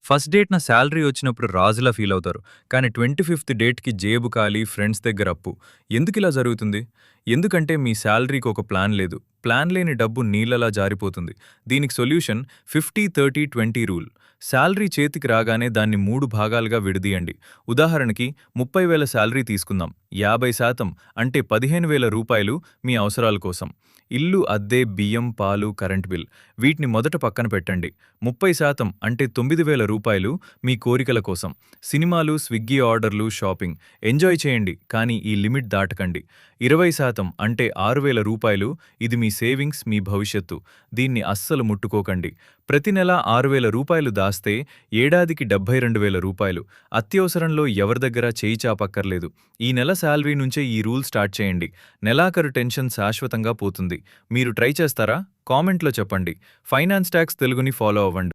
First డేట్‌న salary వచ్చినప్పుడు రాజులా ఫీలవుతారు. కానీ 25థ్ డేట్‌కి జేబు ఖాళీ, ఫ్రెండ్స్ దగ్గర అప్పు. ఎందుకిలా జరుగుతుంది? ఎందుకంటే మీ శాలరీకి ఒక ప్లాన్ లేదు. ప్లాన్ లేని డబ్బు నీళ్లలా జారిపోతుంది. దీనికి సొల్యూషన్ 50-30-20 రూల్. శాలరీ చేతికి రాగానే దాన్ని 3 భాగాలుగా విడదీయండి. ఉదాహరణకి 30,000 శాలరీ తీసుకుందాం. 50% అంటే 15,000 రూపాయలు మీ అవసరాల కోసం. ఇల్లు, అద్దె, బియ్యం, పాలు, కరెంట్ బిల్ వీటిని మొదట పక్కన పెట్టండి. 30% అంటే 9,000 రూపాయలు మీ కోరికల కోసం. సినిమాలు, స్విగ్గీ ఆర్డర్లు, షాపింగ్ ఎంజాయ్ చేయండి, కానీ ఈ లిమిట్ దాటకండి. 20% అంటే 6,000 రూపాయలు ఇది మీ సేవింగ్స్, మీ భవిష్యత్తు. దీన్ని అస్సలు ముట్టుకోకండి. ప్రతి నెల 6,000 రూపాయలు దాస్తే ఏడాదికి 72,000 రూపాయలు. అత్యవసరంలో ఎవరి దగ్గర చేయి చాపక్కర్లేదు. ఈ నెల శాలరీ నుంచే ఈ రూల్ స్టార్ట్ చేయండి. నెలాఖరు టెన్షన్ శాశ్వతంగా పోతుంది. మీరు ట్రై చేస్తారా? కామెంట్లో చెప్పండి. ఫైనాన్స్ టాక్స్ తెలుగుని ఫాలో అవ్వండి.